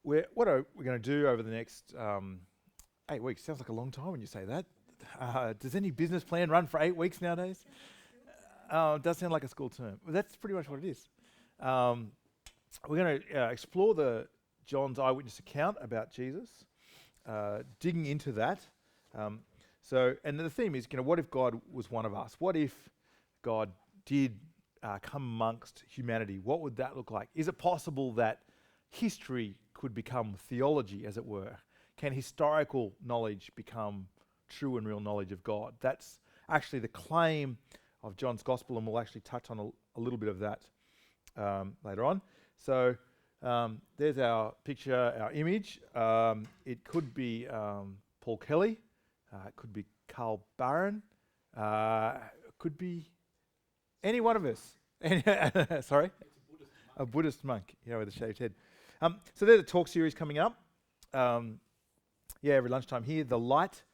We're going to do over the next 8 weeks. Sounds like a long time when you say that. Does any business plan run for 8 weeks nowadays? It does sound like a school term. But that's pretty much what it is. We're going to explore John's eyewitness account about Jesus, digging into that. And the theme is, what if God was one of us? What if God did come amongst humanity? What would that look like? Is it possible that history could become theology, as it were? Can historical knowledge become true and real knowledge of God? That's actually the claim of John's Gospel, and we'll actually touch on a little bit of that later on. So there's our picture, our image. It could be Paul Kelly. It could be Carl Barron. It could be any one of us. Sorry? A Buddhist monk, with a shaved head. So there's a talk series coming up. Every lunchtime here. The light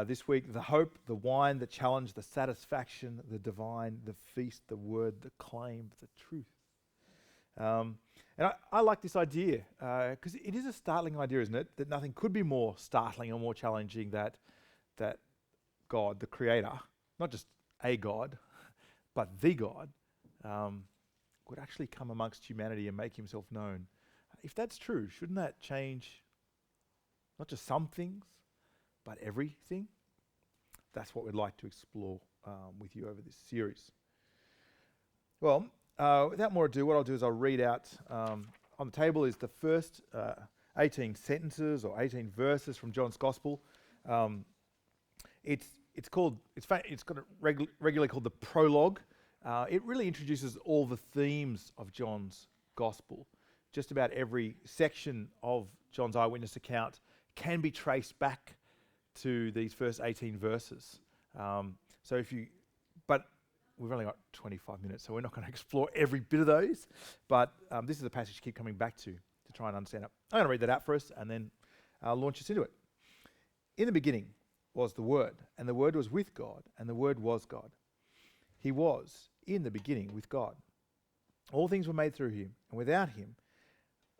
this week, the hope, the wine, the challenge, the satisfaction, the divine, the feast, the word, the claim, the truth. And I like this idea because it is a startling idea, isn't it? That nothing could be more startling or more challenging that God, the Creator, not just a God, but the God, would actually come amongst humanity and make himself known. If that's true, shouldn't that change not just some things, but everything? That's what we'd like to explore with you over this series. Well, without more ado, what I'll do is I'll read out, on the table is the first 18 sentences or 18 verses from John's Gospel. It's regularly called the prologue. It really introduces all the themes of John's Gospel. Just about every section of John's eyewitness account can be traced back to these first 18 verses. But we've only got 25 minutes, so we're not going to explore every bit of those. But this is a passage to keep coming back to try and understand it. I'm going to read that out for us, and then I'll launch us into it. In the beginning was the Word, and the Word was with God, and the Word was God. He was in the beginning with God. All things were made through him, and without him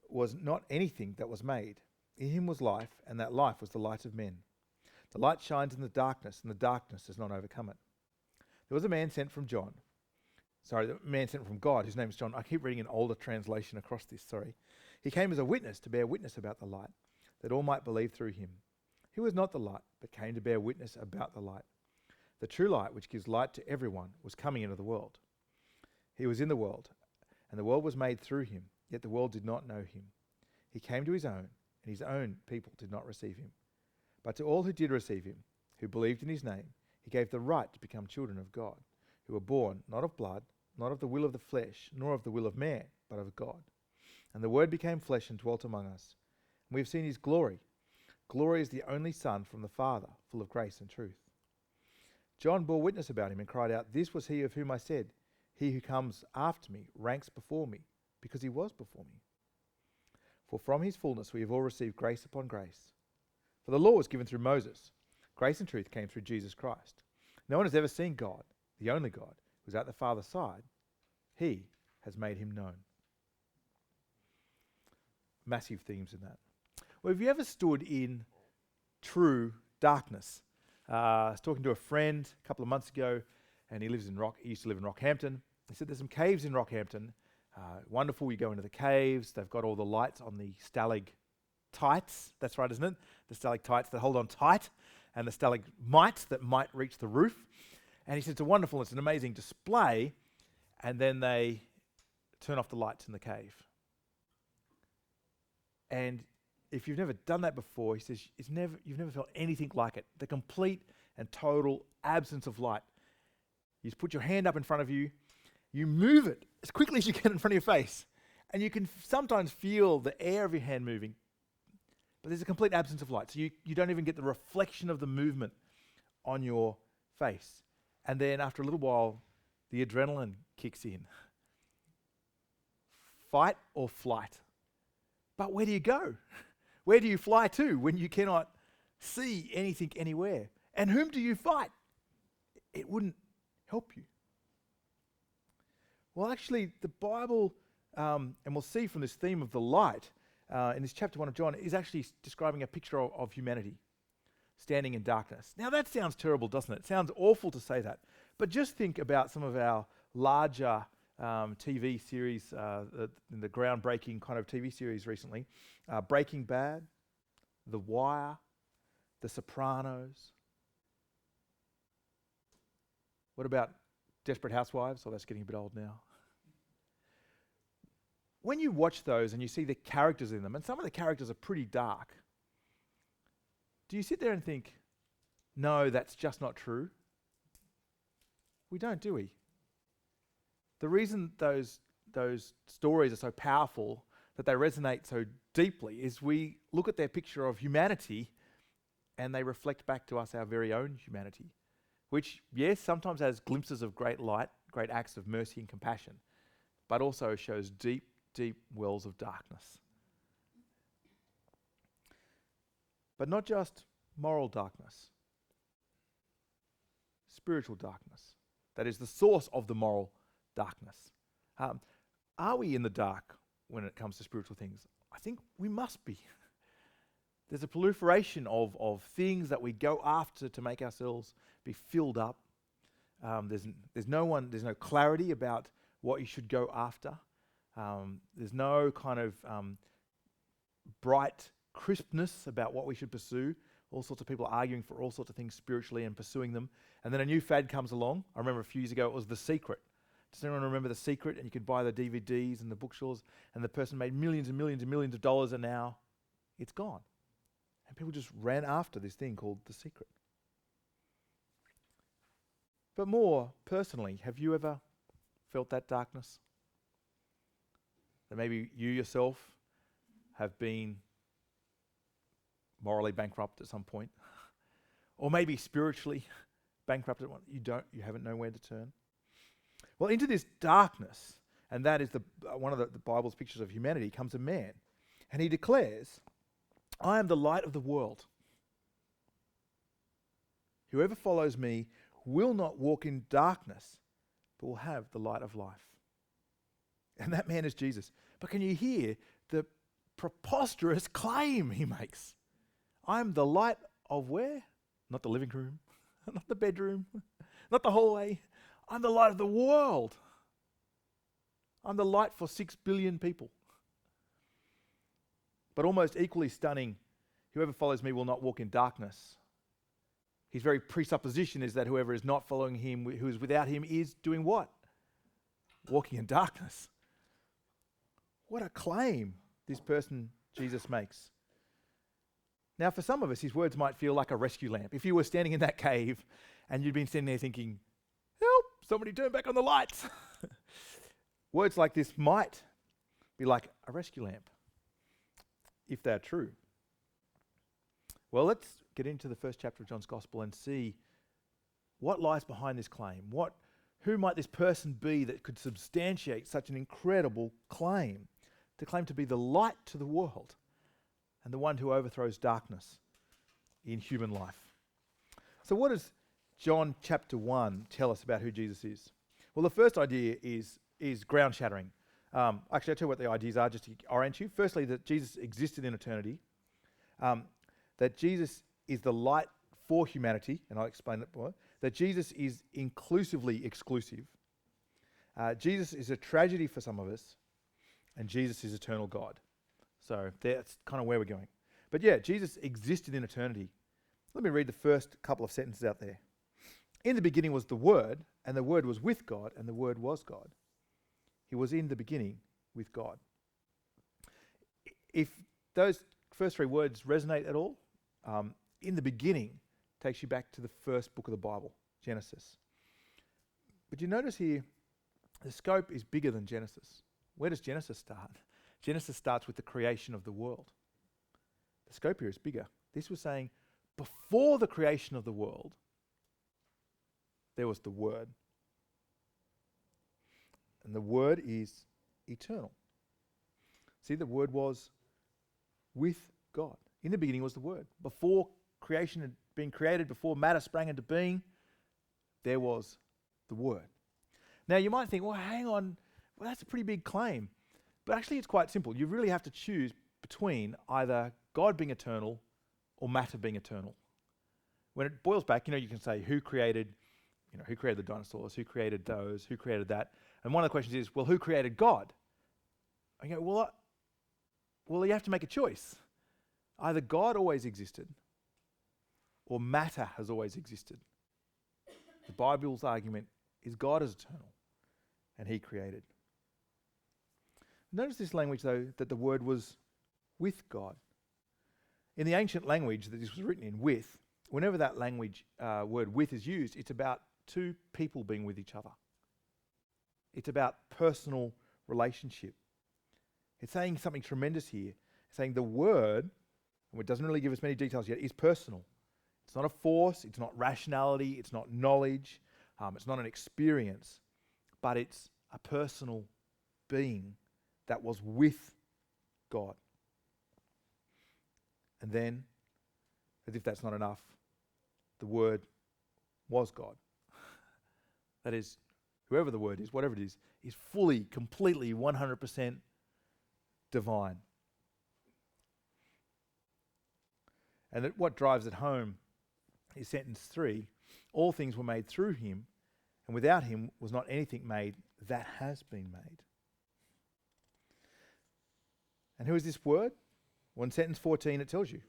was not anything that was made. In him was life, and that life was the light of men. The light shines in the darkness, and the darkness does not overcome it. There was a man sent from God, whose name is John. I keep reading an older translation across this, sorry. He came as a witness to bear witness about the light, that all might believe through him. He was not the light, but came to bear witness about the light. The true light, which gives light to everyone, was coming into the world. He was in the world, and the world was made through him, yet the world did not know him. He came to his own, and his own people did not receive him. But to all who did receive him, who believed in his name, he gave the right to become children of God, who were born not of blood, not of the will of the flesh, nor of the will of man, but of God. And the Word became flesh and dwelt among us. And we have seen his glory. Glory is the only Son from the Father, full of grace and truth. John bore witness about him and cried out, "This was he of whom I said, he who comes after me ranks before me, because he was before me." For from his fullness we have all received grace upon grace. For the law was given through Moses. Grace and truth came through Jesus Christ. No one has ever seen God, the only God, who is at the Father's side. He has made him known. Massive themes in that. Well, have you ever stood in true darkness? I was talking to a friend a couple of months ago, and he used to live in Rockhampton. He said there's some caves in Rockhampton. Wonderful, you go into the caves. They've got all the lights on the stalactites. That's right, isn't it? The stalactites that hold on tight, and the stalagmites that might reach the roof. And he said it's an amazing display. And then they turn off the lights in the cave. And if you've never done that before, he says you've never felt anything like it. The complete and total absence of light. You just put your hand up in front of you, you move it as quickly as you can in front of your face, and you can sometimes feel the air of your hand moving, but there's a complete absence of light. So you don't even get the reflection of the movement on your face. And then after a little while, the adrenaline kicks in. Fight or flight. But where do you go? Where do you fly to when you cannot see anything anywhere? And whom do you fight? It wouldn't help you. Well, actually, the Bible, and we'll see from this theme of the light, in this chapter 1 of John is actually describing a picture of humanity standing in darkness. Now that sounds terrible, doesn't it? It sounds awful to say that. But just think about some of our larger TV series, the groundbreaking kind of TV series recently. Breaking Bad, The Wire, The Sopranos. What about Desperate Housewives? Oh, that's getting a bit old now. When you watch those and you see the characters in them, and some of the characters are pretty dark, do you sit there and think, no, that's just not true? We don't, do we? The reason those stories are so powerful, that they resonate so deeply, is we look at their picture of humanity and they reflect back to us our very own humanity, which, yes, sometimes has glimpses of great light, great acts of mercy and compassion, but also shows deep, deep wells of darkness. But not just moral darkness, spiritual darkness. That is the source of the moral darkness. Are we in the dark when it comes to spiritual things? I think we must be. There's a proliferation of things that we go after to make ourselves be filled up. There's no clarity about what you should go after. There's no kind of bright crispness about what we should pursue. All sorts of people are arguing for all sorts of things spiritually and pursuing them. And then a new fad comes along. I remember a few years ago it was The Secret. Does anyone remember The Secret? And you could buy the DVDs and the bookstores, and the person made millions and millions and millions of dollars, and now it's gone. And people just ran after this thing called The Secret. But more personally, have you ever felt that darkness? That maybe you yourself have been morally bankrupt at some point, or maybe spiritually bankrupt at one. You haven't known where to turn. Well, into this darkness, and that is one of the Bible's pictures of humanity, comes a man, and he declares, "I am the light of the world. Whoever follows me will not walk in darkness, but will have the light of life." And that man is Jesus. But can you hear the preposterous claim he makes? I'm the light of where? Not the living room, not the bedroom, not the hallway. I'm the light of the world. I'm the light for 6 billion people. But almost equally stunning, whoever follows me will not walk in darkness. His very presupposition is that whoever is not following him, who is without him, is doing what? Walking in darkness. What a claim this person, Jesus, makes. Now, for some of us, his words might feel like a rescue lamp. If you were standing in that cave and you'd been standing there thinking, help, somebody turn back on the lights. Words like this might be like a rescue lamp, if they're true. Well, let's get into the first chapter of John's Gospel and see what lies behind this claim. Who might this person be that could substantiate such an incredible claim? To claim to be the light to the world and the one who overthrows darkness in human life. So what does John chapter 1 tell us about who Jesus is? Well, the first idea is ground shattering. Actually, I'll tell you what the ideas are just to orient you. Firstly, that Jesus existed in eternity. That Jesus is the light for humanity, and I'll explain that more. That Jesus is inclusively exclusive. Jesus is a tragedy for some of us, and Jesus is eternal God. So that's kind of where we're going. But yeah, Jesus existed in eternity. Let me read the first couple of sentences out there. In the beginning was the Word, and the Word was with God, and the Word was God. He was in the beginning with God. If those first three words resonate at all, in the beginning takes you back to the first book of the Bible, Genesis. But you notice here, the scope is bigger than Genesis. Where does Genesis start? Genesis starts with the creation of the world. The scope here is bigger. This was saying, before the creation of the world, there was the Word. And the Word is eternal. See, the Word was with God. In the beginning was the Word. Before creation had been created, before matter sprang into being, there was the Word. Now you might think, well, hang on, well, that's a pretty big claim. But actually it's quite simple. You really have to choose between either God being eternal or matter being eternal. When it boils back, you can say who created the dinosaurs, who created those, who created that. And one of the questions is, well, who created God? I go, well, you have to make a choice. Either God always existed or matter has always existed. The Bible's argument is God is eternal and he created. Notice this language, though, that the word was with God. In the ancient language that this was written in, with, whenever that language word with is used, it's about two people being with each other. It's about personal relationship. It's saying something tremendous here. It's saying the word, and it doesn't really give us many details yet, is personal. It's not a force, it's not rationality, it's not knowledge, it's not an experience, but it's a personal being that was with God. And then, as if that's not enough, the Word was God. That is, whoever the Word is, whatever it is fully, completely, 100% divine. And that what drives it home is sentence 3. All things were made through him, and without him was not anything made that has been made. And who is this Word? Well, in sentence 14 it tells you.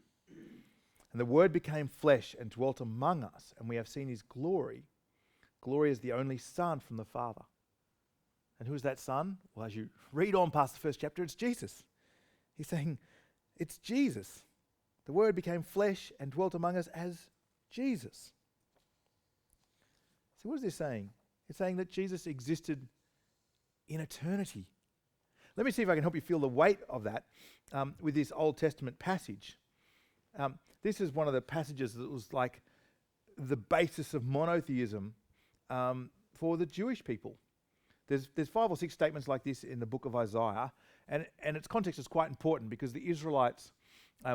And the Word became flesh and dwelt among us, and we have seen his glory. Glory as the only Son from the Father. And who is that Son? Well, as you read on past the first chapter, it's Jesus. He's saying, it's Jesus. The Word became flesh and dwelt among us as Jesus. So what is this saying? It's saying that Jesus existed in eternity. Let me see if I can help you feel the weight of that with this Old Testament passage. This is one of the passages that was like the basis of monotheism for the Jewish people. There's 5 or 6 statements like this in the book of Isaiah, and its context is quite important because the Israelites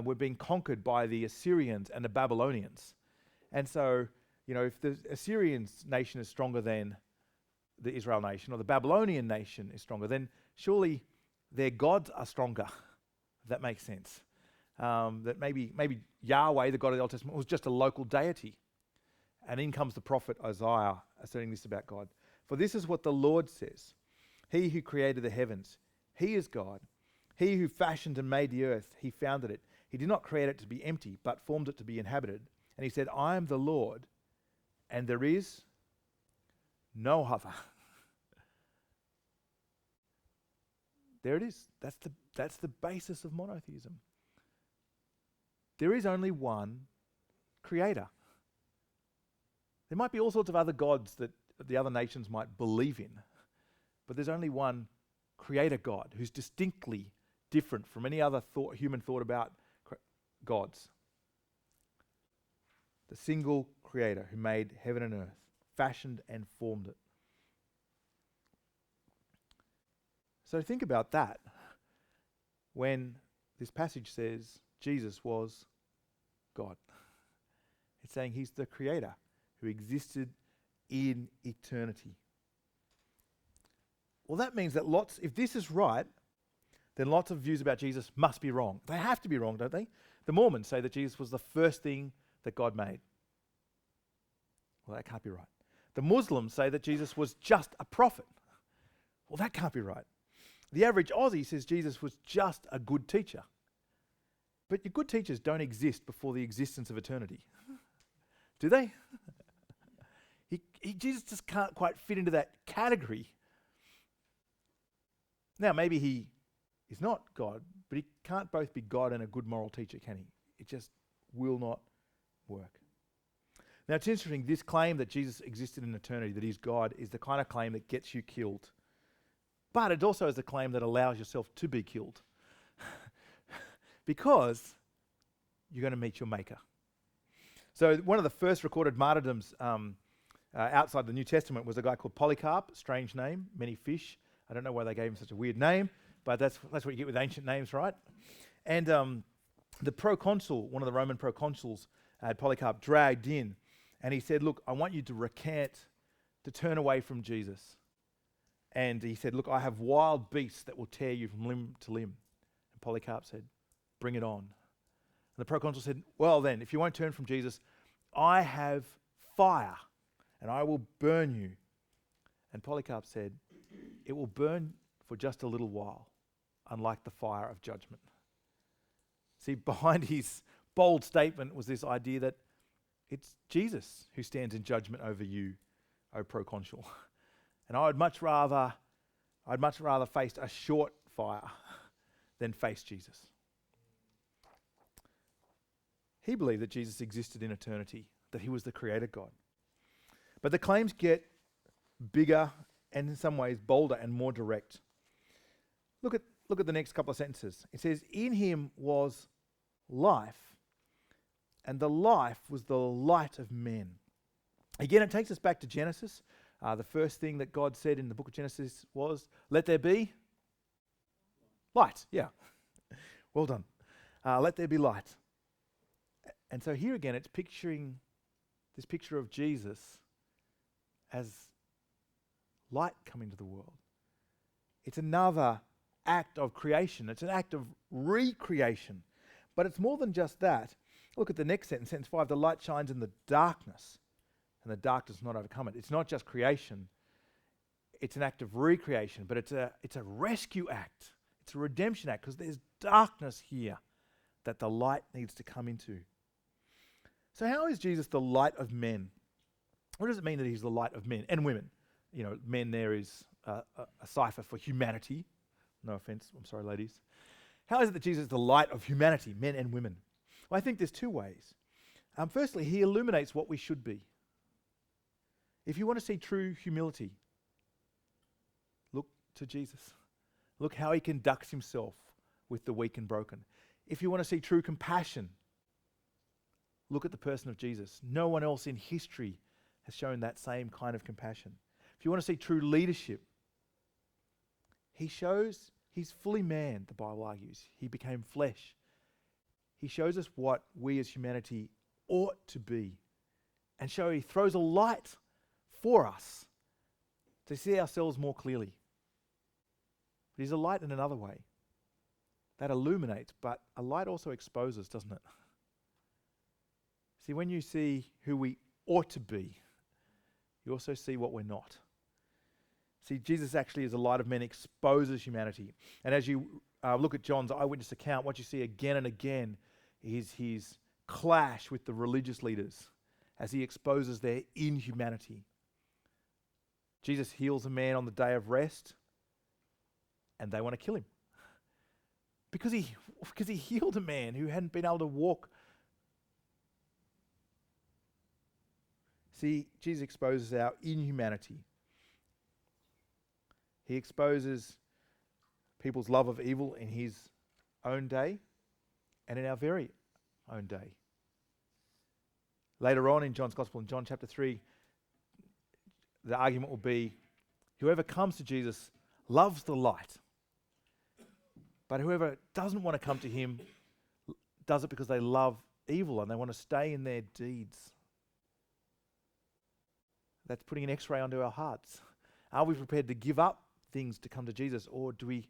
were being conquered by the Assyrians and the Babylonians. And so, if the Assyrian nation is stronger than the Israel nation, or the Babylonian nation is stronger, then surely their gods are stronger. If that makes sense. That maybe Yahweh, the God of the Old Testament, was just a local deity. And in comes the prophet Isaiah asserting this about God. For this is what the Lord says. He who created the heavens, he is God. He who fashioned and made the earth, he founded it. He did not create it to be empty, but formed it to be inhabited. And he said, I am the Lord, and there is no other. There it is. That's the basis of monotheism. There is only one creator. There might be all sorts of other gods that the other nations might believe in, but there's only one creator God who's distinctly different from any other human thought about gods. The single creator who made heaven and earth, fashioned and formed it. So think about that when this passage says Jesus was God. It's saying he's the creator who existed in eternity. Well, that means that if this is right, then lots of views about Jesus must be wrong. They have to be wrong, don't they? The Mormons say that Jesus was the first thing that God made. Well, that can't be right. The Muslims say that Jesus was just a prophet. Well, that can't be right. The average Aussie says Jesus was just a good teacher. But your good teachers don't exist before the existence of eternity. Do they? Jesus just can't quite fit into that category. Now, maybe he is not God, but he can't both be God and a good moral teacher, can he? It just will not work. Now, it's interesting, this claim that Jesus existed in eternity, that he's God, is the kind of claim that gets you killed. But it also is a claim that allows yourself to be killed. Because you're going to meet your maker. So one of the first recorded martyrdoms outside the New Testament was a guy called Polycarp, strange name, many fish. I don't know why they gave him such a weird name, but that's what you get with ancient names, right? And the proconsul, one of the Roman proconsuls, had Polycarp dragged in, and he said, look, I want you to recant, to turn away from Jesus. And he said, look, I have wild beasts that will tear you from limb to limb. And Polycarp said, bring it on. And the proconsul said, well then, if you won't turn from Jesus, I have fire and I will burn you. And Polycarp said, it will burn for just a little while, unlike the fire of judgment. See, behind his bold statement was this idea that it's Jesus who stands in judgment over you, O proconsul. And I'd much rather face a short fire than face Jesus. He believed that Jesus existed in eternity, that he was the creator God. But the claims get bigger and in some ways bolder and more direct. Look at the next couple of sentences. It says, in him was life, and the life was the light of men. Again, it takes us back to Genesis. The first thing that God said in the book of Genesis was, let there be light. Yeah. Well done. Let there be light. And so here again, it's picturing this picture of Jesus as light coming to the world. It's another act of creation. It's an act of recreation. But it's more than just that. Look at the next sentence, sentence 5. The light shines in the darkness, and the darkness does not overcome it. It's not just creation. It's an act of recreation, but it's a rescue act. It's a redemption act, because there's darkness here that the light needs to come into. So how is Jesus the light of men? What does it mean that he's the light of men and women? You know, men there is a cipher for humanity. No offense, I'm sorry, ladies. How is it that Jesus is the light of humanity, men and women? Well, I think there's two ways. Firstly, he illuminates what we should be. If you want to see true humility, look to Jesus. Look how he conducts himself with the weak and broken. If you want to see true compassion, look at the person of Jesus. No one else in history has shown that same kind of compassion. If you want to see true leadership, he shows he's fully man, the Bible argues. He became flesh. He shows us what we as humanity ought to be. And so he throws a light for us to see ourselves more clearly. But he's a light in another way. That illuminates, but a light also exposes, doesn't it? See, when you see who we ought to be, you also see what we're not. See, Jesus actually as a light of men exposes humanity. And as you look at John's eyewitness account, what you see again and again is his clash with the religious leaders as he exposes their inhumanity. Jesus heals a man on the day of rest, and they want to kill him. Because he healed a man who hadn't been able to walk. See, Jesus exposes our inhumanity. He exposes people's love of evil in his own day and in our very own day. Later on in John's Gospel, in John chapter 3, the argument will be, whoever comes to Jesus loves the light, but whoever doesn't want to come to him does it because they love evil and they want to stay in their deeds. That's putting an X-ray onto our hearts. Are we prepared to give up things to come to Jesus, or do we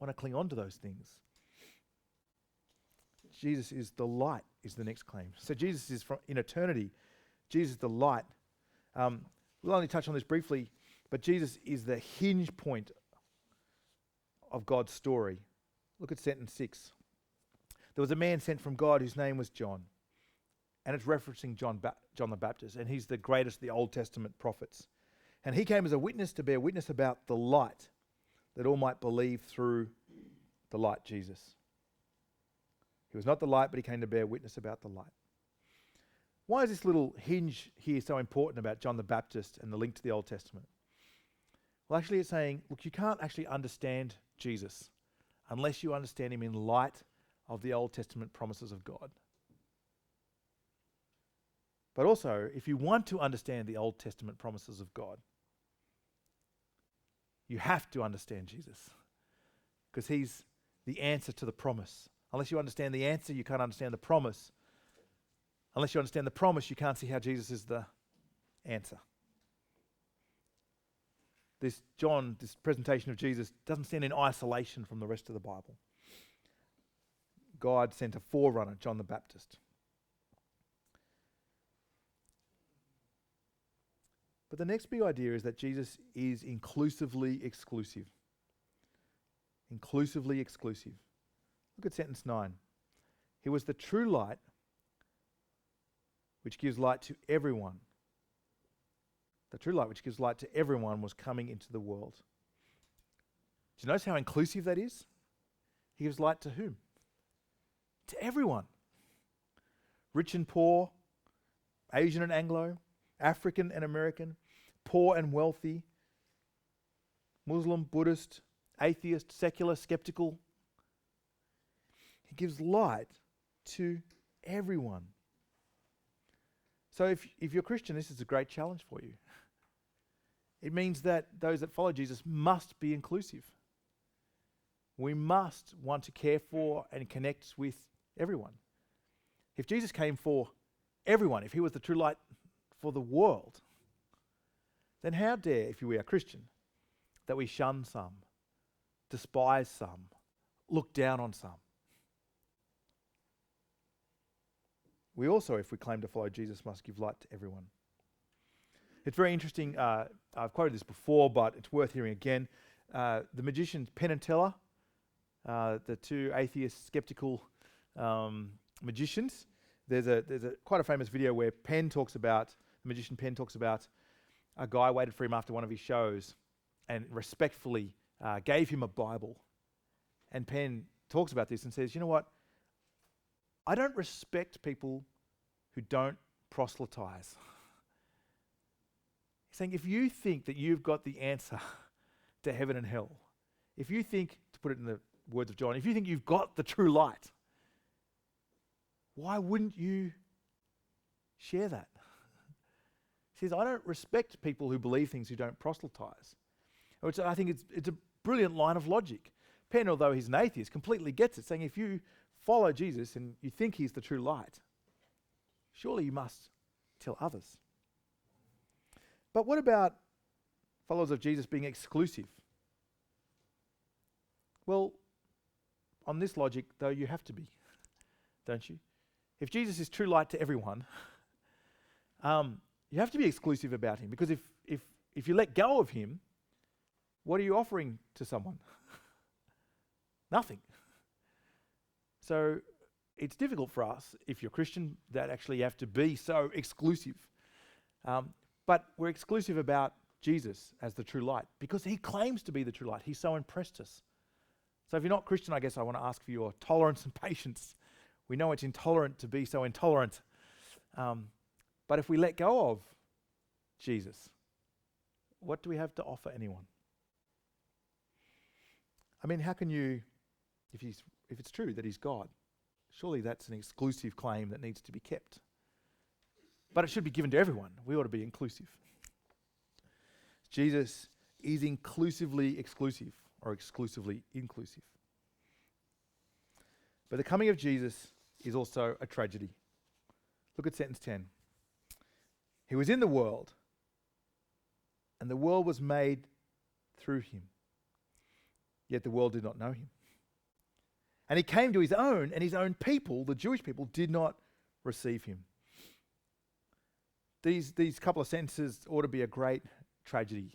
want to cling on to those things? Jesus is the light, is the next claim. So Jesus is in eternity. Jesus is the light. We'll only touch on this briefly, but Jesus is the hinge point of God's story. Look at sentence 6. There was a man sent from God whose name was John. And it's referencing John the Baptist, and he's the greatest of the Old Testament prophets. And he came as a witness to bear witness about the light, that all might believe through the light, Jesus. He was not the light, but he came to bear witness about the light. Why is this little hinge here so important about John the Baptist and the link to the Old Testament? Well, actually it's saying, look, you can't actually understand Jesus unless you understand him in light of the Old Testament promises of God. But also, if you want to understand the Old Testament promises of God, you have to understand Jesus, because he's the answer to the promise. Unless you understand the answer, you can't understand the promise. Unless you understand the promise, you can't see how Jesus is the answer. This presentation of Jesus doesn't stand in isolation from the rest of the Bible. God sent a forerunner, John the Baptist. But the next big idea is that Jesus is inclusively exclusive. Inclusively exclusive. Look at sentence 9. He was the true light which gives light to everyone. The true light which gives light to everyone was coming into the world. Do you notice how inclusive that is? He gives light to whom? To everyone. Rich and poor, Asian and Anglo, African and American, poor and wealthy, Muslim, Buddhist, atheist, secular, skeptical. He gives light to everyone. So if you're Christian, this is a great challenge for you. It means that those that follow Jesus must be inclusive. We must want to care for and connect with everyone. If Jesus came for everyone, if he was the true light for the world, then how dare, if we are Christian, that we shun some, despise some, look down on some. We also, if we claim to follow Jesus, must give light to everyone. It's very interesting. I've quoted this before, but it's worth hearing again. The magicians Penn and Teller, the two atheist, skeptical magicians. There's a quite a famous video where the magician Penn talks about a guy waited for him after one of his shows and respectfully gave him a Bible. And Penn talks about this and says, you know what? I don't respect people who don't proselytize. He's saying if you think that you've got the answer to heaven and hell, if you think, to put it in the words of John, if you think you've got the true light, why wouldn't you share that? He says, I don't respect people who believe things who don't proselytize. Which I think it's a brilliant line of logic. Penn, although he's an atheist, completely gets it, saying if you follow Jesus and you think he's the true light, surely you must tell others. But what about followers of Jesus being exclusive? Well, on this logic, though, you have to be, don't you? If Jesus is true light to everyone, you have to be exclusive about him, because if you let go of him, what are you offering to someone? Nothing. So it's difficult for us, if you're Christian, that actually you have to be so exclusive. But we're exclusive about Jesus as the true light because he claims to be the true light. He's so impressed us. So if you're not Christian, I guess I want to ask for your tolerance and patience. We know it's intolerant to be so intolerant. But if we let go of Jesus, what do we have to offer anyone? I mean, how can you, if it's true that he's God, surely that's an exclusive claim that needs to be kept. But it should be given to everyone. We ought to be inclusive. Jesus is inclusively exclusive or exclusively inclusive. But the coming of Jesus is also a tragedy. Look at sentence 10. He was in the world, and the world was made through him. Yet the world did not know him. And he came to his own, and his own people, the Jewish people, did not receive him. These couple of sentences ought to be a great tragedy.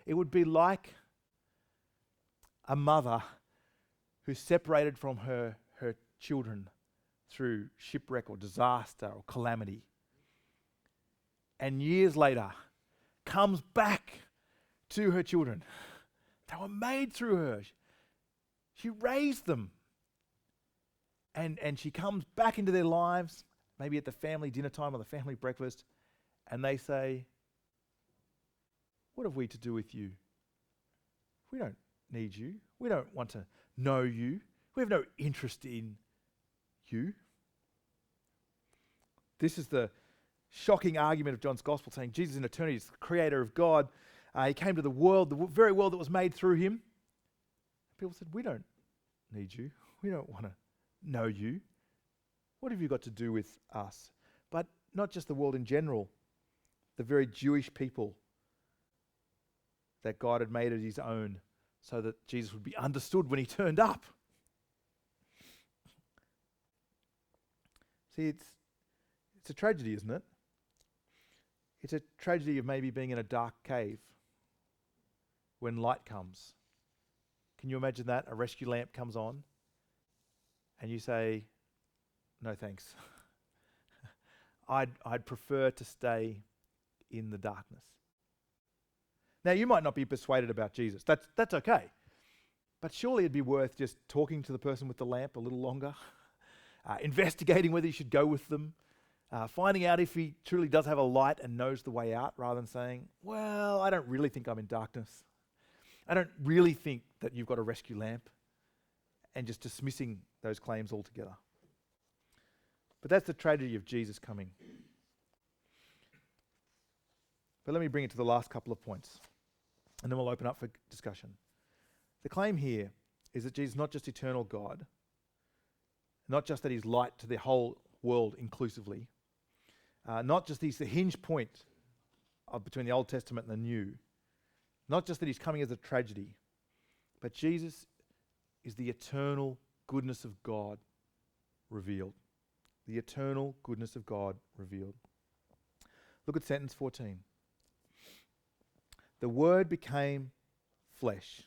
It would be like a mother who's separated from her children through shipwreck or disaster or calamity, and years later comes back to her children. They were made through her. She raised them. And she comes back into their lives, maybe at the family dinner time or the family breakfast, and they say, what have we to do with you? We don't need you. We don't want to know you. We have no interest in you. This is the shocking argument of John's Gospel, saying Jesus in eternity is the creator of God. He came to the world, the very world that was made through him. People said, we don't need you. We don't want to know you. What have you got to do with us? But not just the world in general, the very Jewish people that God had made it his own so that Jesus would be understood when he turned up. See, it's a tragedy, isn't it? It's a tragedy of maybe being in a dark cave when light comes. Can you imagine that? A rescue lamp comes on and you say, no thanks. I'd prefer to stay in the darkness. Now, you might not be persuaded about Jesus. That's okay. But surely it'd be worth just talking to the person with the lamp a little longer, investigating whether you should go with them, finding out if he truly does have a light and knows the way out, rather than saying, well, I don't really think I'm in darkness. I don't really think that you've got a rescue lamp, and just dismissing those claims altogether. But that's the tragedy of Jesus coming. But let me bring it to the last couple of points, and then we'll open up for discussion. The claim here is that Jesus is not just eternal God, not just that he's light to the whole world inclusively, not just he's the hinge point between the Old Testament and the New, not just that he's coming as a tragedy, but Jesus is the eternal goodness of God revealed. The eternal goodness of God revealed. Look at sentence 14. The Word became flesh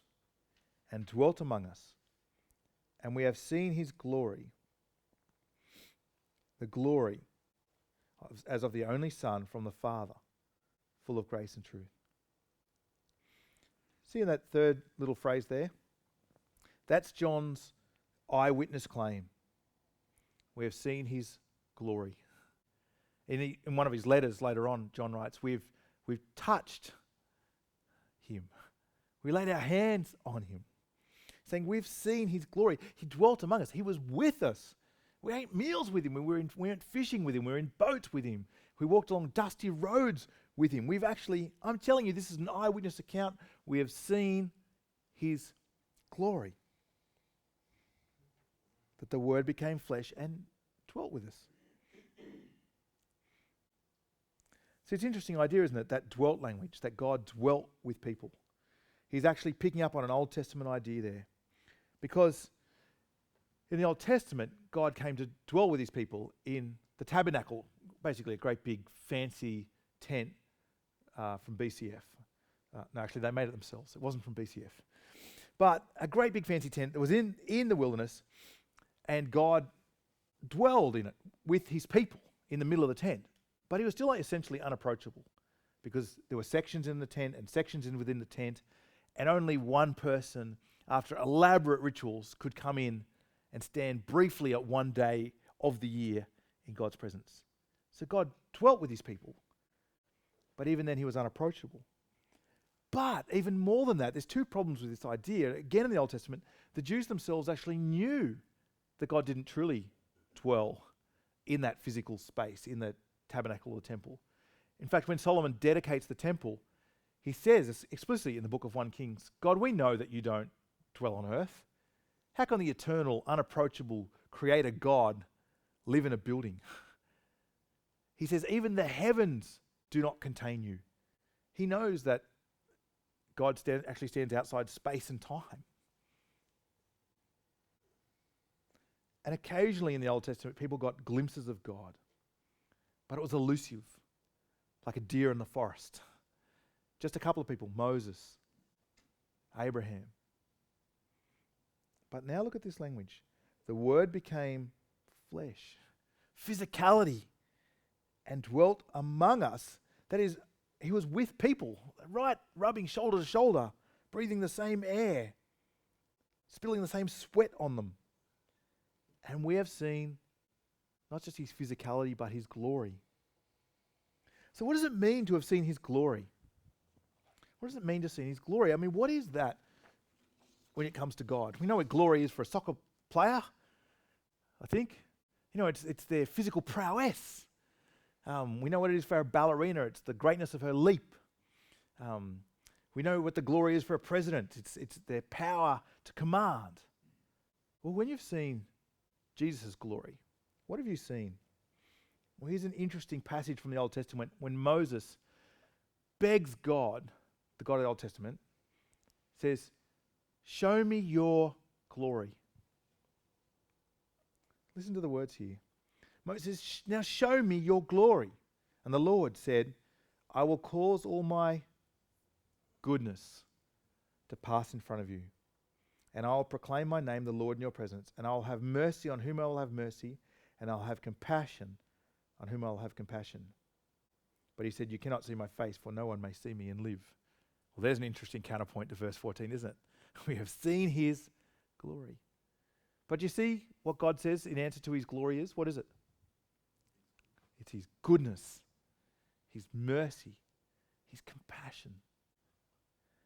and dwelt among us, and we have seen his glory, the glory as of the only Son from the Father, full of grace and truth. See in that third little phrase there? That's John's eyewitness claim. We have seen his glory. In one of his letters later on, John writes, we've touched him. We laid our hands on him, saying we've seen his glory. He dwelt among us. He was with us. We ate meals with him. We went fishing with him. We were in boats with him. We walked along dusty roads with him. I'm telling you, this is an eyewitness account. We have seen his glory. That the Word became flesh and dwelt with us. So it's an interesting idea, isn't it? That dwelt language, that God dwelt with people. He's actually picking up on an Old Testament idea there. Because in the Old Testament, God came to dwell with his people in the tabernacle, basically a great big fancy tent from BCF. No, actually they made it themselves. It wasn't from BCF. But a great big fancy tent that was in the wilderness, and God dwelled in it with his people in the middle of the tent. But he was still essentially unapproachable, because there were sections in the tent and sections within the tent, and only one person, after elaborate rituals, could come in and stand briefly at one day of the year in God's presence. So God dwelt with his people, but even then he was unapproachable. But even more than that, there's two problems with this idea. Again, in the Old Testament, the Jews themselves actually knew that God didn't truly dwell in that physical space, in the tabernacle or the temple. In fact, when Solomon dedicates the temple, he says explicitly in the book of 1 Kings, God, we know that you don't dwell on earth. How can the eternal, unapproachable creator God live in a building? He says, even the heavens do not contain you. He knows that God actually stands outside space and time. And occasionally in the Old Testament, people got glimpses of God, but it was elusive, like a deer in the forest. Just a couple of people, Moses, Abraham. But now look at this language. The Word became flesh, physicality, and dwelt among us. That is, he was with people, right, rubbing shoulder to shoulder, breathing the same air, spilling the same sweat on them. And we have seen not just his physicality, but his glory. So what does it mean to have seen his glory? What does it mean to see his glory? I mean, what is that when it comes to God? We know what glory is for a soccer player, I think. You know, it's their physical prowess. We know what it is for a ballerina. It's the greatness of her leap. We know what the glory is for a president. It's their power to command. Well, when you've seen Jesus' glory, what have you seen? Well, here's an interesting passage from the Old Testament when Moses begs God, the God of the Old Testament, says, show me your glory. Listen to the words here. Moses, now show me your glory. And the Lord said, I will cause all my goodness to pass in front of you. And I will proclaim my name, the Lord, in your presence. And I will have mercy on whom I will have mercy, and I'll have compassion on whom I will have compassion. But he said, you cannot see my face, for no one may see me and live. Well, there's an interesting counterpoint to verse 14, isn't it? We have seen his glory. But you see what God says in answer to his glory is? What is it? It's his goodness, his mercy, his compassion.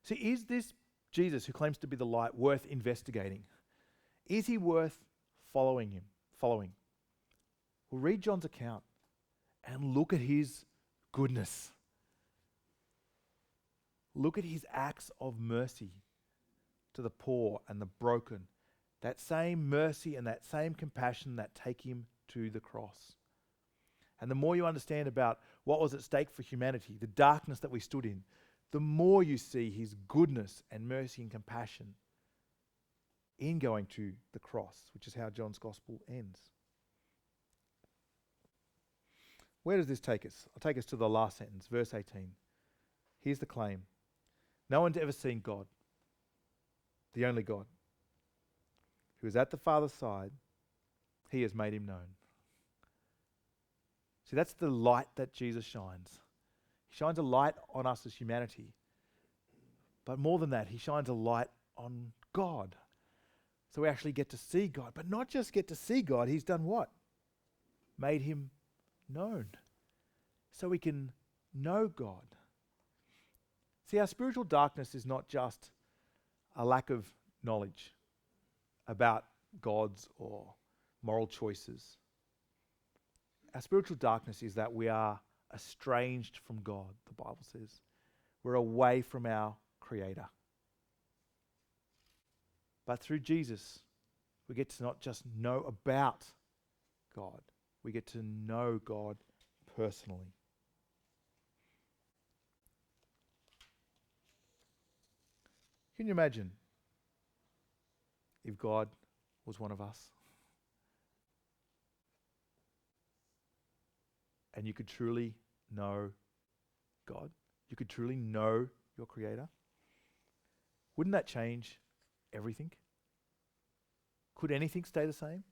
See, is this Jesus who claims to be the light worth investigating? Is he worth following? Well, read John's account and look at his goodness. Look at his acts of mercy to the poor and the broken. That same mercy and that same compassion that take him to the cross. And the more you understand about what was at stake for humanity, the darkness that we stood in, the more you see his goodness and mercy and compassion in going to the cross, which is how John's gospel ends. Where does this take us? I'll take us to the last sentence, verse 18. Here's the claim. No one's ever seen God, the only God, who is at the Father's side. He has made him known. See, that's the light that Jesus shines. He shines a light on us as humanity. But more than that, he shines a light on God. So we actually get to see God. But not just get to see God, he's done what? Made him known. So we can know God. See, our spiritual darkness is not just a lack of knowledge about gods or moral choices. Our spiritual darkness is that we are estranged from God, the Bible says. We're away from our Creator. But through Jesus, we get to not just know about God, we get to know God personally. Can you imagine if God was one of us? And you could truly know God. You could truly know your Creator. Wouldn't that change everything? Could anything stay the same?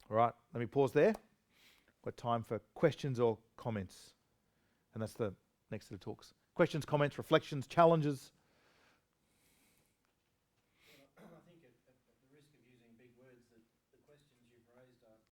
All right, let me pause there. Got time for questions or comments. And that's the next set of talks. Questions, comments, reflections, challenges.